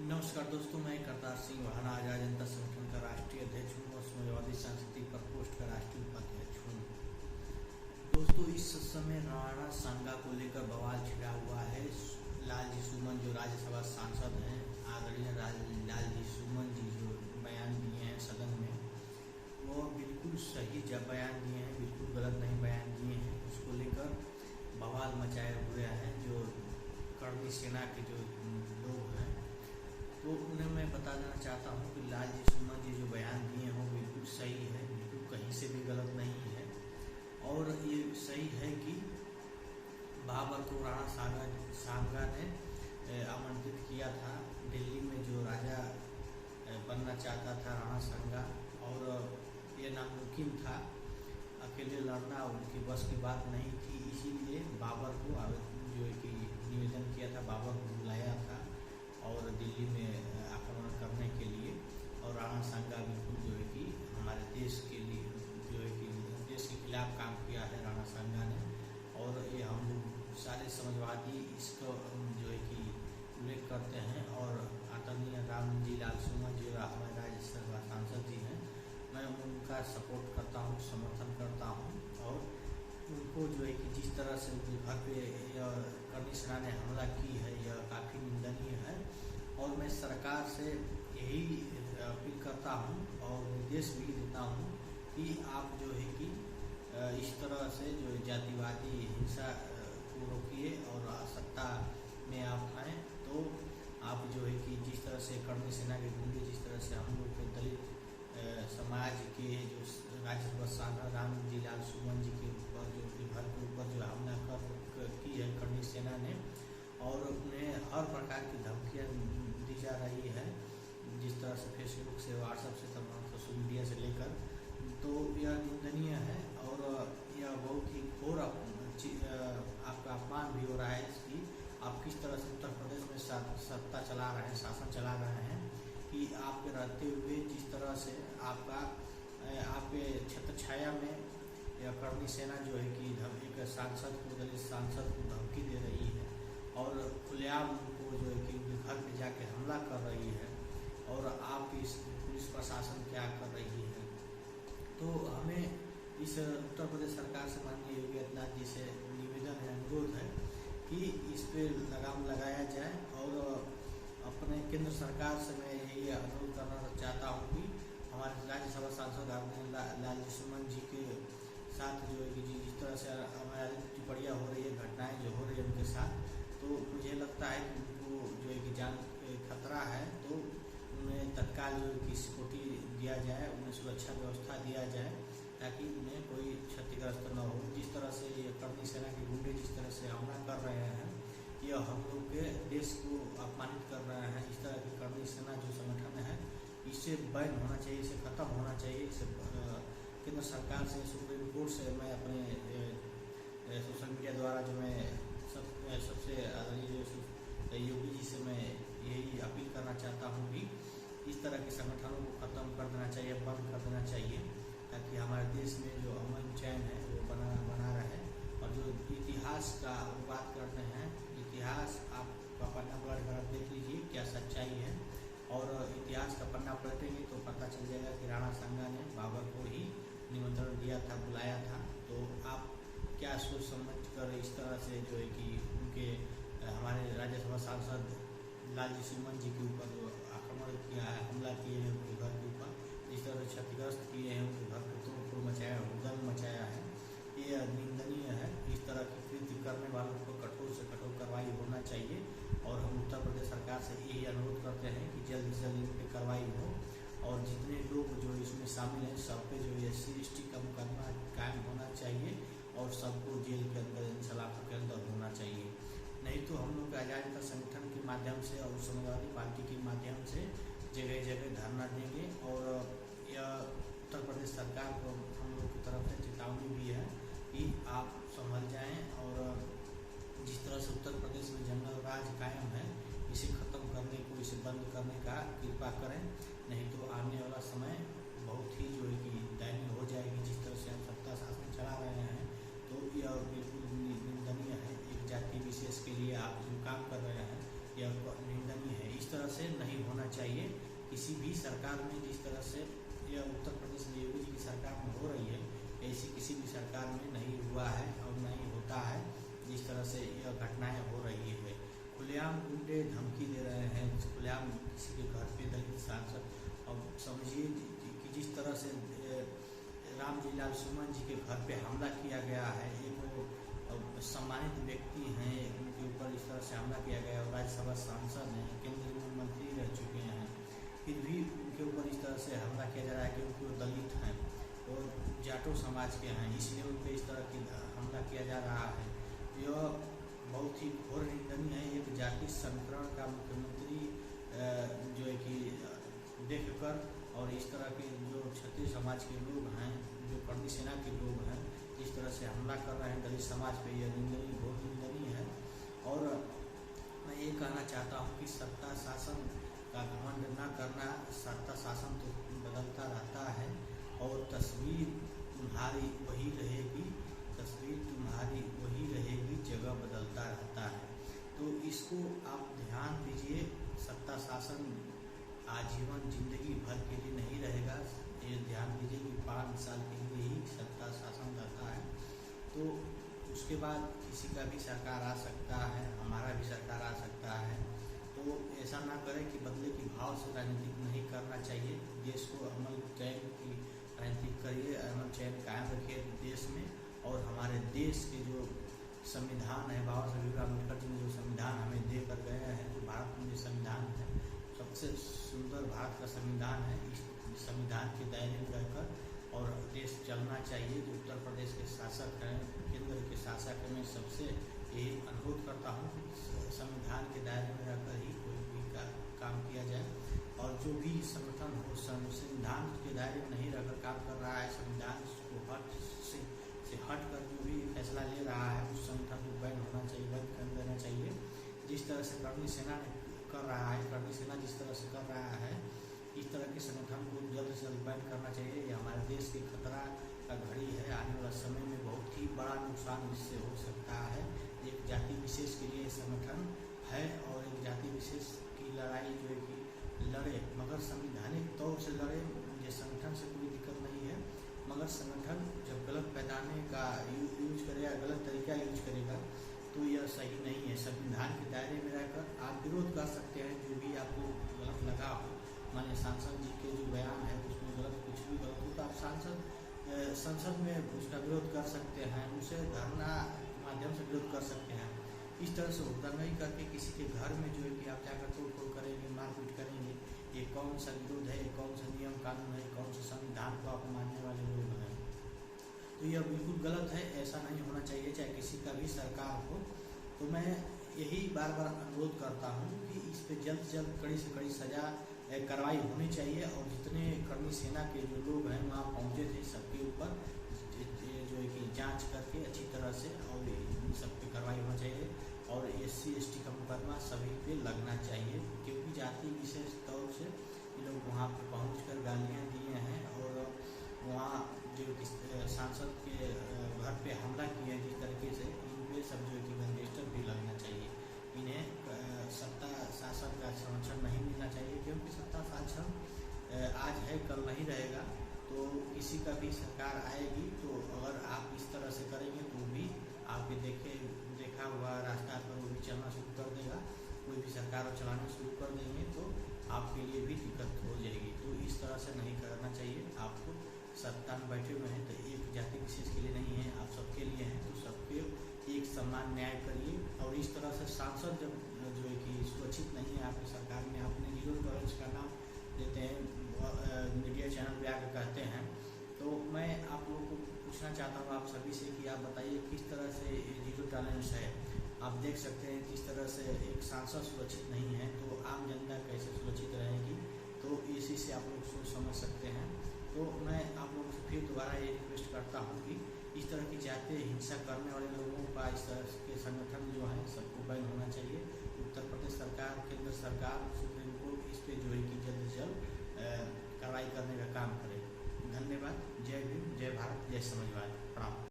नमस्कार दोस्तों, मैं करतार सिंह वाहना आजाद जनता संगठन का राष्ट्रीय अध्यक्ष हूँ और समाजवादी सांस्कृतिक प्रकोष्ठ का राष्ट्रीय उपाध्यक्ष हूँ। दोस्तों, इस समय राणा सांगा को लेकर बवाल छिड़ा हुआ है। लालजी सुमन जो राज्यसभा सांसद हैं, आदरणीय लालजी सुमन जी जो बयान दिए हैं सदन में, वो बिल्कुल सही जब बयान दिए हैं, बिल्कुल गलत नहीं बयान दिए हैं। उसको लेकर बवाल मचाए हुए हैं जो कर्मी सेना के जो लोग हैं। तो उन्हें मैं बता देना चाहता हूँ कि लालजी सुमन जी जो बयान दिए हैं वो बिल्कुल सही है, बिल्कुल कहीं से भी गलत नहीं है। और ये सही है कि बाबर को राणा सांगा ने आमंत्रित किया था। दिल्ली में जो राजा बनना चाहता था राणा सांगा, और ये नामुमकिन था, अकेले लड़ना उनके बस की बात नहीं थी। इसीलिए बाबर को जो है कि निवेदन किया था, बाबर को बुलाया था और दिल्ली में आक्रमण करने के लिए। और राणा सांगा बिल्कुल जो है कि हमारे देश के लिए जो है कि देश के खिलाफ काम किया है राणा सांगा ने। और ये हम लोग सारे समाजवादी इसको जो है कि उल्लेख करते हैं। और आदरणीय रामजी लाल सुमन जी हमारे राज्यसभा सांसद जी हैं, मैं उनका सपोर्ट करता हूँ, समर्थन करता हूँ। और उनको जो है कि जिस तरह से उनके घर पे कर्मी सेना ने हमला की है, यह काफ़ी निंदनीय है। और मैं सरकार से यही अपील करता हूँ और निर्देश भी देता हूँ कि आप जो है कि इस तरह से जो जातिवादी हिंसा को रोकिए और सत्ता में आप आएँ। तो आप जो है कि जिस तरह से कर्मी सेना के गुंडे जिस तरह से हम लोग के दलित समाज के जो राज्यसभा सांसद रामजी लाल सुमन जी के ऊपर जो घर के ऊपर जो हमला की है कर्मी सेना ने, और उन्हें हर प्रकार की धमकियाँ दी जा रही है, जिस तरह से फेसबुक से, व्हाट्सएप से, तमाम सोशल मीडिया से लेकर, तो यह निंदनीय है। और यह बहुत ही घोर आपका अपमान भी हो रहा है कि आप किस तरह से उत्तर प्रदेश में सत्ता चला रहे हैं, शासन चला रहे हैं, कि आपके रहते हुए जिस तरह से आपके छत्र छाया में यह कर्मी सेना जो है कि एक सांसद को, दलित सांसद को धमकी दे रही है और खुलेआम उनको जो है कि उनके घर पे जाके हमला कर रही है। और आप इस पुलिस प्रशासन क्या कर रही है। तो हमें इस उत्तर प्रदेश सरकार से माननीय योगी आदित्यनाथ जी से निवेदन है, अनुरोध है कि इस पे लगाम लगाया जाए। और अपने केंद्र सरकार से मैं यही अनुरोध करना चाहता हूँ कि हमारे राज्यसभा सांसद लालजी सुमन जी के साथ जो है कि जिस तरह से हमारी टिप्पणियाँ हो रही है, घटनाएं जो हो रही है उनके साथ, तो मुझे लगता है कि उनको जो है कि जान खतरा है, तो उन्हें तत्काल जो है कि सिक्योरिटी दिया जाए, उन्हें सुरक्षा व्यवस्था दिया जाए ताकि उन्हें कोई क्षतिग्रस्त न हो। जिस तरह से ये कर्मी सेना के गुंडे जिस तरह से हमला कर रहे हैं, यह हम लोग के देश को अपमानित कर रहे हैं। इस तरह की कर्मी सेना जो संगठन है, इससे बैन होना चाहिए, इसे ख़त्म होना चाहिए। इसे केंद्र सरकार से, सुप्रीम कोर्ट से मैं अपने सोशल मीडिया द्वारा जो मैं सबसे आदरणीय योगी जी से मैं यही अपील करना चाहता हूँ कि इस तरह के संगठनों को ख़त्म कर देना चाहिए, बंद कर देना चाहिए, ताकि हमारे देश में जो अमन चैन है वो बना रहे। और जो इतिहास का बात करते हैं, इतिहास आप पन्ना पलट कर देख लीजिए क्या सच्चाई है। और इतिहास का पन्ना पलटेंगे तो पता चल जाएगा कि राणा सांगा ने बाबर को ही निमंत्रण दिया था, बुलाया था। तो आप क्या सोच समझ कर इस तरह से जो है कि उनके हमारे राज्यसभा सांसद लालजी सुमन जी के ऊपर जो आक्रमण किया है, हमला किए हैं उनके घर के ऊपर, जिस तरह से क्षतिग्रस्त किए हैं, उनके घर को तोड़ मचाया, हुदंग मचाया है, ये निंदनीय है। इस तरह की कृत्य करने वालों को कठोर से कठोर कार्रवाई होना चाहिए। और हम उत्तर प्रदेश सरकार से यही अनुरोध करते हैं कि जल्द से जल्द इन पर कार्रवाई हो। और जितने लोग जो इसमें शामिल हैं, सब पे जो SC/ST का मुकदमा कायम होना चाहिए और सबको जेल के अंदर, सलाखों के अंदर होना चाहिए। नहीं तो हम लोग आजाद जनता संगठन के माध्यम से और समाजवादी पार्टी के माध्यम से जगह जगह धरना देंगे। और यह उत्तर प्रदेश सरकार को हम लोग की तरफ से चेतावनी भी है कि आप संभल जाएं। और जिस तरह से उत्तर प्रदेश में जंगल राज कायम है, इसे ख़त्म करने को, इसे बंद करने का कृपा करें। नहीं तो आने वाला समय बहुत ही जो है कि दयनीय हो जाएगी। जिस तरह से हम सत्ता शासन चला रहे हैं, तो यह बिल्कुल निंदनीय है। एक जाति विशेष के लिए आप जो काम कर रहे हैं, यह निंदनीय है। इस इस तरह से नहीं होना चाहिए किसी भी सरकार में। जिस तरह से यह उत्तर प्रदेश में योगी जी की सरकार में हो रही है, ऐसी किसी भी सरकार में नहीं हुआ है और नहीं होता है। जिस तरह से यह घटनाएं हो रही है, खुलेआम गुंडे धमकी दे रहे हैं, खुलेआम किसी के घर पे दलित सांसद, और समझिए कि जिस तरह से रामजीलाल सुमन जी के घर पे हमला किया गया है, एक वो सम्मानित व्यक्ति हैं, उनके ऊपर इस तरह से हमला किया गया और राज्यसभा सांसद हैं, केंद्रीय मंत्री रह चुके हैं, फिर भी उनके ऊपर इस तरह से हमला किया जा रहा है क्योंकि वो दलित हैं और जाटो समाज के हैं, इसलिए उन पर इस तरह की हमला किया जा रहा है। यह बहुत ही घोर निंदनीय है। एक जाति समीकरण का मुख्यमंत्री जो है कि देखकर और इस तरह के जो क्षत्रिय समाज के लोग हैं, जो कर्णी सेना के लोग हैं, इस तरह से हमला कर रहे हैं दलित समाज पे, यह निंदनीय, बहुत निंदनीय है। और मैं ये कहना चाहता हूँ कि सत्ता शासन का घमंड न करना। सत्ता शासन तो बदलता रहता है और तस्वीर तुम्हारी वही रहेगी, तस्वीर तुम्हारी वही रहेगी, जगह बदलता रहता है। तो इसको आप ध्यान दीजिए। सत्ता शासन आजीवन जिंदगी भर के लिए नहीं रहेगा, ये ध्यान दीजिए कि 5 साल के लिए ही सत्ता शासन रहता है। तो उसके बाद किसी का भी सरकार आ सकता है, हमारा भी सरकार आ सकता है। तो ऐसा ना करें कि बदले की भाव से राजनीति नहीं करना चाहिए। देश को अमन चैन की राजनीति करिए, अमन चैन कायम रखिए देश में। और हमारे देश के जो संविधान है, बाबा साहेब अम्बेडकर जी ने जो संविधान हमें दे कर गए हैं, जो भारत में जो संविधान है, सबसे सुंदर भारत का संविधान है। इस संविधान के दायरे में रहकर और देश चलना चाहिए। जो उत्तर प्रदेश के शासक हैं, केंद्र के शासक हैं, मैं सबसे यही अनुरोध करता हूँ कि संविधान के दायरे में रहकर ही कोई भी काम किया जाए। और जो भी संगठन हो संविधान के दायरे में नहीं रहकर काम कर रहा है, संविधान को से हट कर जो भी फैसला ले रहा है, उस संगठन को बैन होना चाहिए, बंद कर देना चाहिए। जिस तरह से कर्णी सेना ने कर रहा है, कर्णी सेना जिस तरह से कर रहा है, इस तरह के संगठन को जल्द से जल्द बैन करना चाहिए। ये हमारे देश के खतरा का घड़ी है। आने वाला समय में बहुत ही बड़ा नुकसान इससे हो सकता है। एक जाति विशेष के लिए संगठन है और एक जाति विशेष की लड़ाई जो है कि लड़े, मगर संवैधानिक तौर से लड़े। ये संगठन से कोई दिक्कत नहीं है, मगर संगठन जब गलत पैदाने का यूज करेगा, गलत तरीका यूज करेगा, तो यह सही नहीं है। संविधान के दायरे में रहकर आप विरोध कर सकते हैं, जो भी आपको गलत लगा हो। माने सांसद जी के जो बयान है उसमें गलत, कुछ भी गलत हो तो आप संसद में उसका विरोध कर सकते हैं, उसे धरना के माध्यम से विरोध कर सकते हैं। इस तरह से होता नहीं करके किसी के घर में जो है कि आप जाकर तोड़-फोड़ करेंगे, मारपीट करेंगे, ये कौन सा विरोध है, कौन सा नियम कानून है, कौन सा संविधान को आप मानने वाले लोग हैं। तो यह बिल्कुल गलत है, ऐसा नहीं होना चाहिए, चाहे किसी का भी सरकार हो। तो मैं यही बार बार अनुरोध करता हूँ कि इस पर जल्द से जल्द कड़ी से कड़ी सजा कार्रवाई होनी चाहिए। और जितने कर्मी सेना के जो लोग हैं वहाँ पहुँचे थे, सबके ऊपर जो है कि जांच करके अच्छी तरह से और इन सब पे कार्रवाई होना चाहिए। और SC ST का मुकदमा सभी पे लगना चाहिए, क्योंकि जाति विशेष तौर से ये लोग वहाँ पे पहुँच कर गालियाँ दिए हैं और वहाँ जो सांसद के घर पे हमला किया है जिस तरीके से, इन पे सब जो है कि गैंगस्टर भी लगना चाहिए। इन्हें सत्ता शासन का संरक्षण नहीं मिलना चाहिए, क्योंकि सत्ता शासन आज है कल नहीं रहेगा। तो किसी का भी सरकार आएगी तो अगर आप इस तरह से करेंगे तो भी आपके देखा हुआ रास्ता पर वो भी चलना शुरू कर देगा। कोई भी सरकार चलाना शुरू कर देंगे तो आपके लिए भी दिक्कत हो जाएगी। तो इस तरह से नहीं करना चाहिए। आपको सत्ता में बैठे हुए हैं तो एक जाति विशेष के लिए नहीं है, आप सबके लिए हैं, तो सबके एक समान न्याय करिए। और इस तरह से सांसद जब जो है कि सुरक्षित नहीं है आपकी सरकार में, आपने 0 टॉलरेंस का नाम देते हैं, मीडिया चैनल पे आकर कहते हैं, तो मैं आप लोगों को पूछना चाहता हूँ आप सभी से कि आप बताइए किस तरह से 0 टॉलरेंस है। आप देख सकते हैं किस तरह से एक सांसद सुरक्षित नहीं है तो आम जनता कैसे सुरक्षित रहेगी। तो इसी से आप लोग सोच समझ सकते हैं। तो मैं आप लोगों से फिर दोबारा ये रिक्वेस्ट करता हूँ कि इस तरह की जातीय हिंसा करने वाले लोगों का, इस तरह के संगठन जो हैं सबको बैन होना चाहिए। उत्तर प्रदेश सरकार, केंद्र सरकार, सुप्रीम कोर्ट इस पर जो है कि जल्द से जल्द कार्रवाई करने का काम करे। धन्यवाद। जय भीम, जय भारत, जय समाजवाद। प्रणाम।